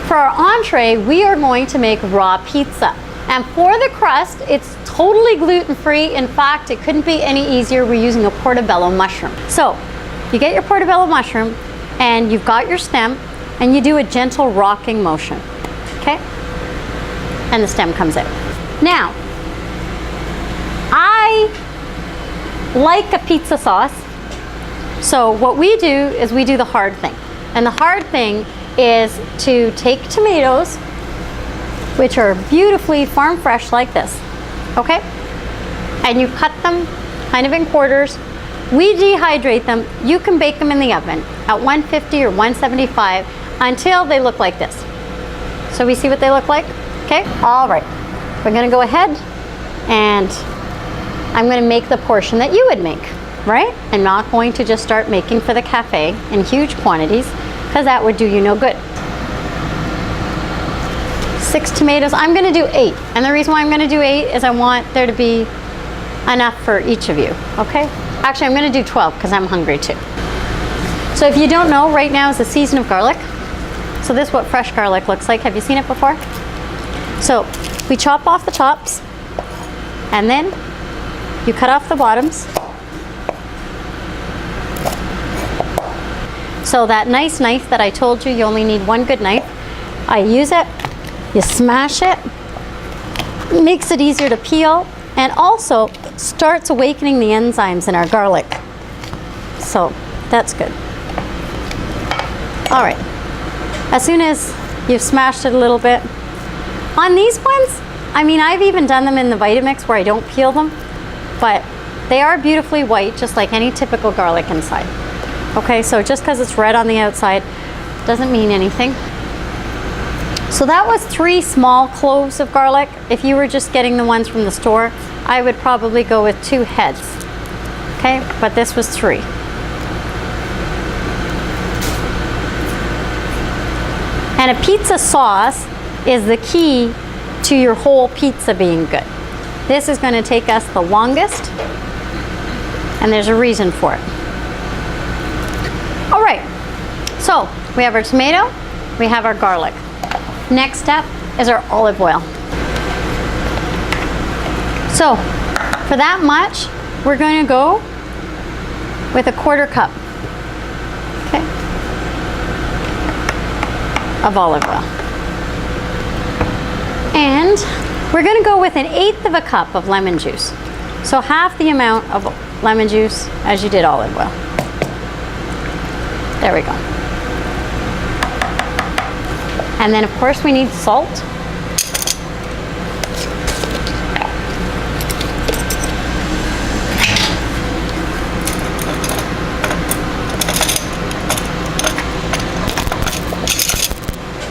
For our entree, we are going to make raw pizza. And for the crust, it's totally gluten-free. In fact, it couldn't be any easier. We're using a Portabella mushroom. So you get your Portabella mushroom and you've got your stem and you do a gentle rocking motion, okay? And the stem comes out. Now, I like a pizza sauce. So what we do is we do the hard thing. And the hard thing is to take tomatoes, which are beautifully farm fresh like this, okay? And you cut them kind of in quarters. We dehydrate them. You can bake them in the oven at 150 or 175 until they look like this. So we see what they look like, okay? All right, we're gonna go ahead and I'm gonna make the portion that you would make, right? I'm not going to just start making for the cafe in huge quantities because that would do you no good. 6 tomatoes, I'm gonna do 8. And the reason why I'm gonna do 8 is I want there to be enough for each of you, okay? Actually, I'm gonna do 12 because I'm hungry too. So if you don't know, right now is the season of garlic. So this is what fresh garlic looks like. Have you seen it before? So we chop off the tops and then you cut off the bottoms. So that nice knife that I told you only need one good knife, I use it. You smash it, makes it easier to peel, and also starts awakening the enzymes in our garlic. So that's good. All right, as soon as you've smashed it a little bit, on these ones, I mean, I've even done them in the Vitamix where I don't peel them, but they are beautifully white, just like any typical garlic inside. Okay, so just because it's red on the outside doesn't mean anything. So that was 3 small cloves of garlic. If you were just getting the ones from the store, I would probably go with 2 heads. Okay, but this was 3. And a pizza sauce is the key to your whole pizza being good. This is going to take us the longest, and there's a reason for it. All right, so we have our tomato, we have our garlic. Next step is our olive oil. So for that much, we're going to go with a 1/4 cup, okay, of olive oil. And we're going to go with 1/8 of a cup of lemon juice. So half the amount of lemon juice as you did olive oil. There we go. And then of course we need salt.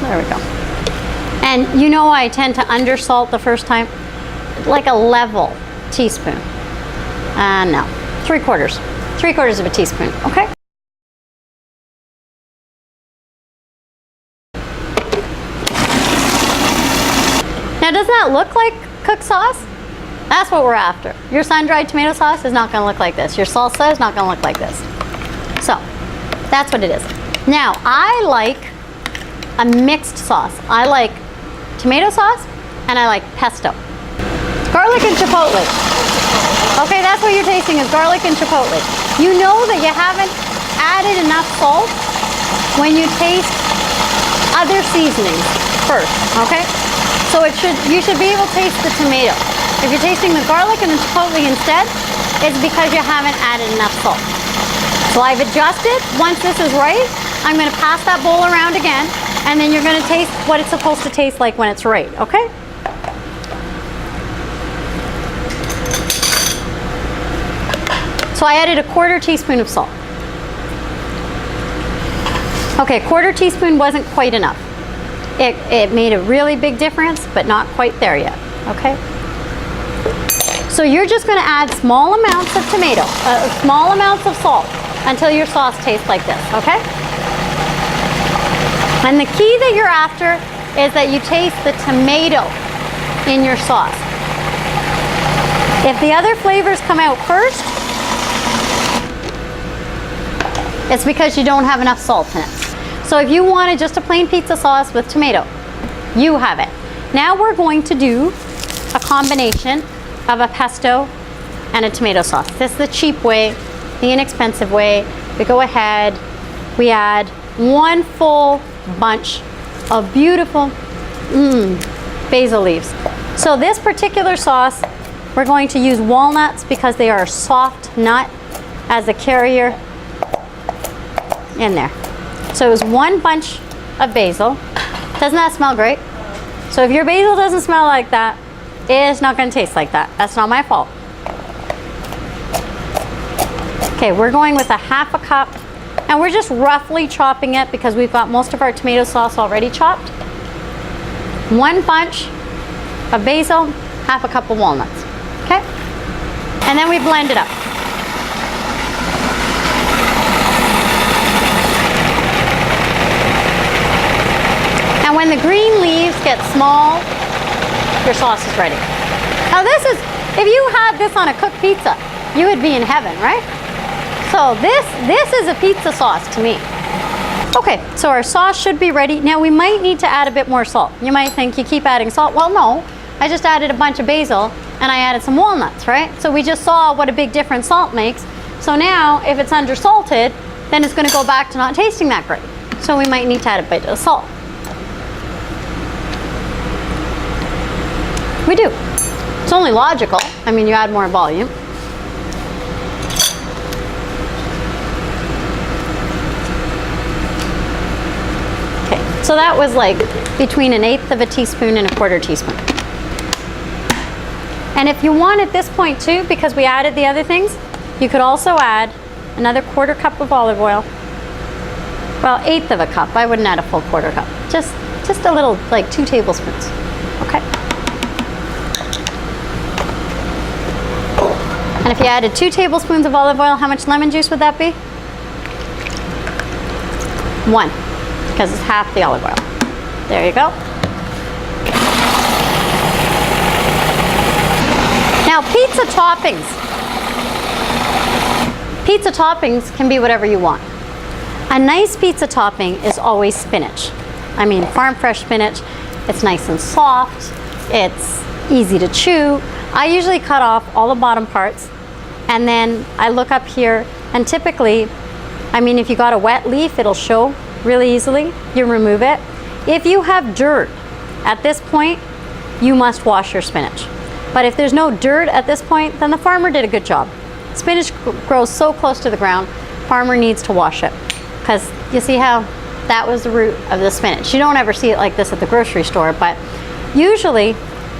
There we go. And you know I tend to undersalt the first time, like a level teaspoon. No, 3/4 of a teaspoon, okay? Now, doesn't that look like cooked sauce? That's what we're after. Your sun-dried tomato sauce is not gonna look like this. Your salsa is not gonna look like this. So, that's what it is. Now, I like a mixed sauce. I like tomato sauce and I like pesto. Garlic and chipotle. Okay, that's what you're tasting is garlic and chipotle. You know that you haven't added enough salt when you taste other seasonings first, okay? So you should be able to taste the tomato. If you're tasting the garlic and the chipotle instead, it's because you haven't added enough salt. So I've adjusted. Once this is right, I'm gonna pass that bowl around again, and then you're gonna taste what it's supposed to taste like when it's right, okay? So I added a 1/4 teaspoon of salt. Okay, 1/4 teaspoon wasn't quite enough. It made a really big difference, but not quite there yet, okay? So you're just gonna add small amounts of tomato, small amounts of salt until your sauce tastes like this, okay? And the key that you're after is that you taste the tomato in your sauce. If the other flavors come out first, it's because you don't have enough salt in it. So if you wanted just a plain pizza sauce with tomato, you have it. Now we're going to do a combination of a pesto and a tomato sauce. This is the cheap way, the inexpensive way. We go ahead, we add 1 full bunch of beautiful basil leaves. So this particular sauce, we're going to use walnuts because they are a soft nut as a carrier in there. So it was 1 bunch of basil. Doesn't that smell great? So if your basil doesn't smell like that, it's not going to taste like that. That's not my fault. Okay, we're going with a 1/2 cup, and we're just roughly chopping it because we've got most of our tomato sauce already chopped. 1 bunch of basil, 1/2 cup of walnuts. Okay? And then we blend it up. And when the green leaves get small, your sauce is ready. Now this is, if you had this on a cooked pizza, you would be in heaven, right? So this is a pizza sauce to me. Okay, so our sauce should be ready. Now we might need to add a bit more salt. You might think you keep adding salt. Well, no, I just added a bunch of basil and I added some walnuts, right? So we just saw what a big difference salt makes. So now if it's undersalted, then it's gonna go back to not tasting that great. So we might need to add a bit of salt. We do. It's only logical. I mean, you add more volume. So that was like between 1/8 of a teaspoon and 1/4 teaspoon. And if you want at this point too, because we added the other things, you could also add another 1/4 cup of olive oil. Well, 1/8 of a cup. I wouldn't add a full 1/4 cup. Just a little, like 2 tablespoons. Okay. And if you added 2 tablespoons of olive oil, how much lemon juice would that be? 1. Because it's half the olive oil. There you go. Now pizza toppings. Pizza toppings can be whatever you want. A nice pizza topping is always spinach. I mean, farm fresh spinach. It's nice and soft. It's easy to chew. I usually cut off all the bottom parts and then I look up here and typically, I mean, if you got a wet leaf, it'll show really easily. You remove it. If you have dirt at this point, you must wash your spinach. But if there's no dirt at this point, then the farmer did a good job. Spinach grows so close to the ground, farmer needs to wash it. Because you see how that was the root of the spinach. You don't ever see it like this at the grocery store, but usually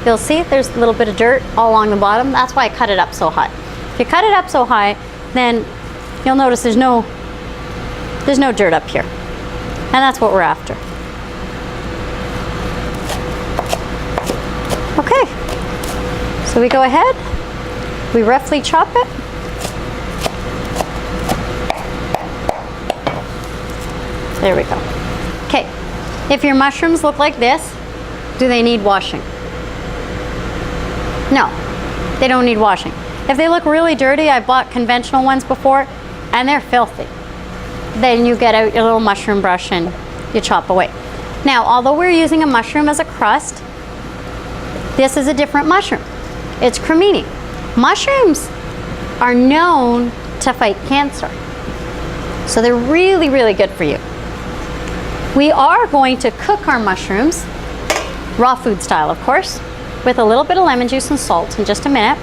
you'll see there's a little bit of dirt all along the bottom. That's why I cut it up so high. If you cut it up so high, then you'll notice there's no dirt up here. And that's what we're after. Okay, so we go ahead, we roughly chop it. There we go. Okay, if your mushrooms look like this, do they need washing? No, they don't need washing. If they look really dirty, I bought conventional ones before, and they're filthy. Then you get out your little mushroom brush and you chop away. Now, although we're using a mushroom as a crust, this is a different mushroom. It's cremini. Mushrooms are known to fight cancer. So they're really, really good for you. We are going to cook our mushrooms, raw food style of course, with a little bit of lemon juice and salt in just a minute.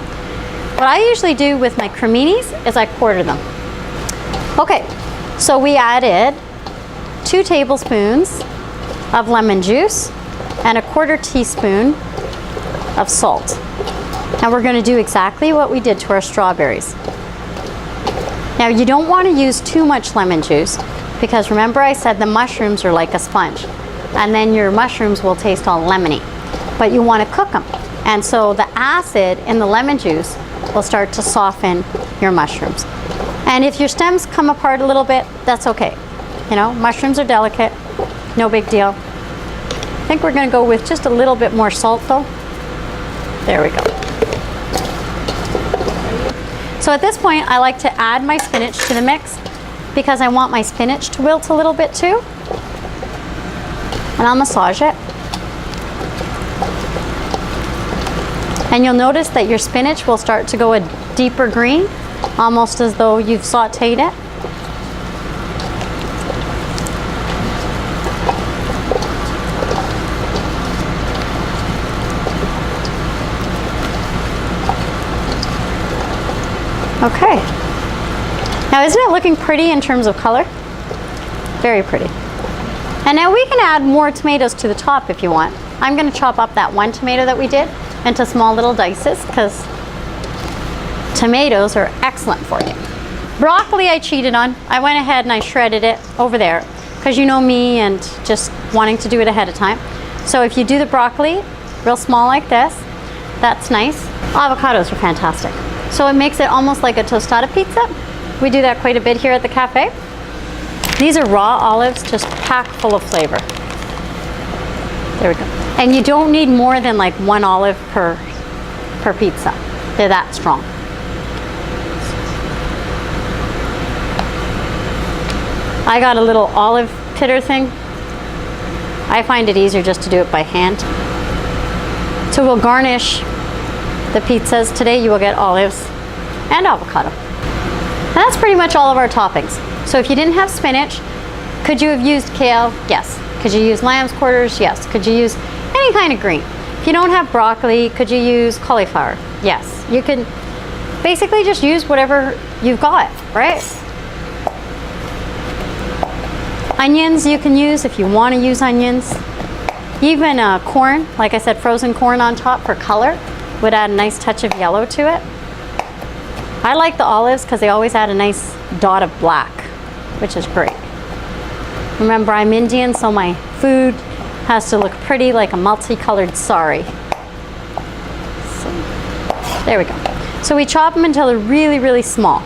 What I usually do with my creminis is I quarter them. Okay. So we added 2 tablespoons of lemon juice and a 1/4 teaspoon of salt. Now we're going to do exactly what we did to our strawberries. Now you don't want to use too much lemon juice because remember I said the mushrooms are like a sponge and then your mushrooms will taste all lemony. But you want to cook them. And so the acid in the lemon juice will start to soften your mushrooms. And if your stems come apart a little bit, that's okay. You know, mushrooms are delicate, no big deal. I think we're gonna go with just a little bit more salt though. There we go. So at this point, I like to add my spinach to the mix because I want my spinach to wilt a little bit too. And I'll massage it. And you'll notice that your spinach will start to go a deeper green, almost as though you've sauteed it. Okay. Now isn't it looking pretty in terms of color? Very pretty. And now we can add more tomatoes to the top if you want. I'm going to chop up that one tomato that we did into small little dices because tomatoes are excellent for you. Broccoli I cheated on. I went ahead and I shredded it over there because you know me and just wanting to do it ahead of time. So if you do the broccoli real small like this, that's nice. Avocados are fantastic. So it makes it almost like a tostada pizza. We do that quite a bit here at the cafe. These are raw olives, just packed full of flavor. There we go. And you don't need more than like 1 olive per pizza. They're that strong. I got a little olive pitter thing. I find it easier just to do it by hand. So we'll garnish the pizzas. Today you will get olives and avocado. And that's pretty much all of our toppings. So if you didn't have spinach, could you have used kale? Yes. Could you use lamb's quarters? Yes. Could you use any kind of green? If you don't have broccoli, could you use cauliflower? Yes. You can basically just use whatever you've got, right? Onions you can use if you want to use onions. Even corn, like I said, frozen corn on top for color would add a nice touch of yellow to it. I like the olives because they always add a nice dot of black, which is great. Remember, I'm Indian, so my food has to look pretty like a multicolored sari. So, there we go. So we chop them until they're really, really small.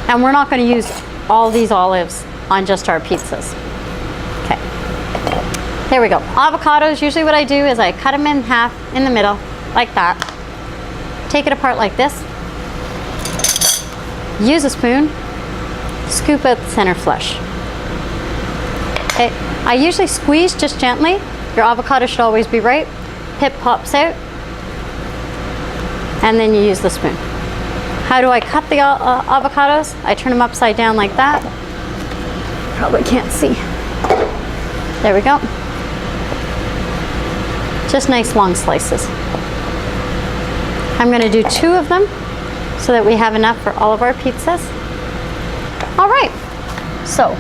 And we're not going to use all these olives on just our pizzas. Okay. There we go. Avocados, usually what I do is I cut them in half in the middle, like that. Take it apart like this. Use a spoon. Scoop out the center flesh. Okay. I usually squeeze just gently. Your avocado should always be right. Pip pops out. And then you use the spoon. How do I cut the avocados? I turn them upside down like that. Probably can't see. There we go. Just nice long slices. I'm going to do 2 of them so that we have enough for all of our pizzas. All right, so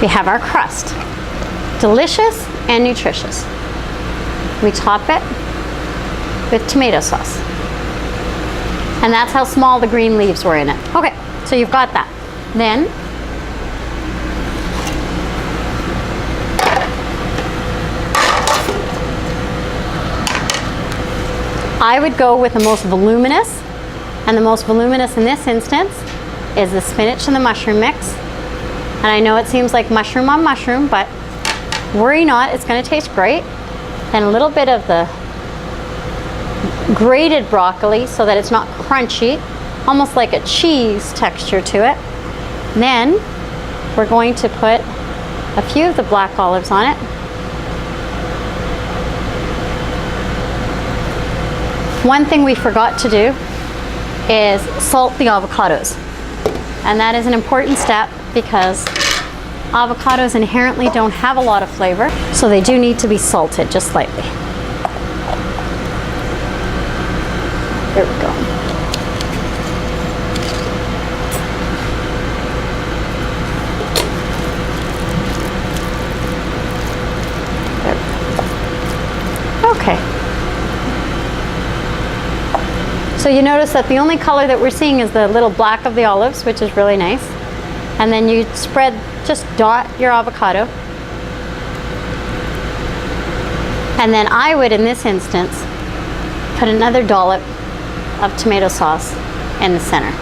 we have our crust. Delicious and nutritious. We top it with tomato sauce. And that's how small the green leaves were in it. Okay, so you've got that. Then I would go with the most voluminous, and the most voluminous in this instance is the spinach and the mushroom mix. And I know it seems like mushroom on mushroom, but worry not, it's going to taste great. And a little bit of the grated broccoli so that it's not crunchy, almost like a cheese texture to it. Then we're going to put a few of the black olives on it. One thing we forgot to do is salt the avocados. And that is an important step because avocados inherently don't have a lot of flavor, so they do need to be salted just slightly. There we go. There. Okay. So you notice that the only color that we're seeing is the little black of the olives, which is really nice. And then you spread, just dot your avocado. And then I would, in this instance, put another dollop of tomato sauce in the center.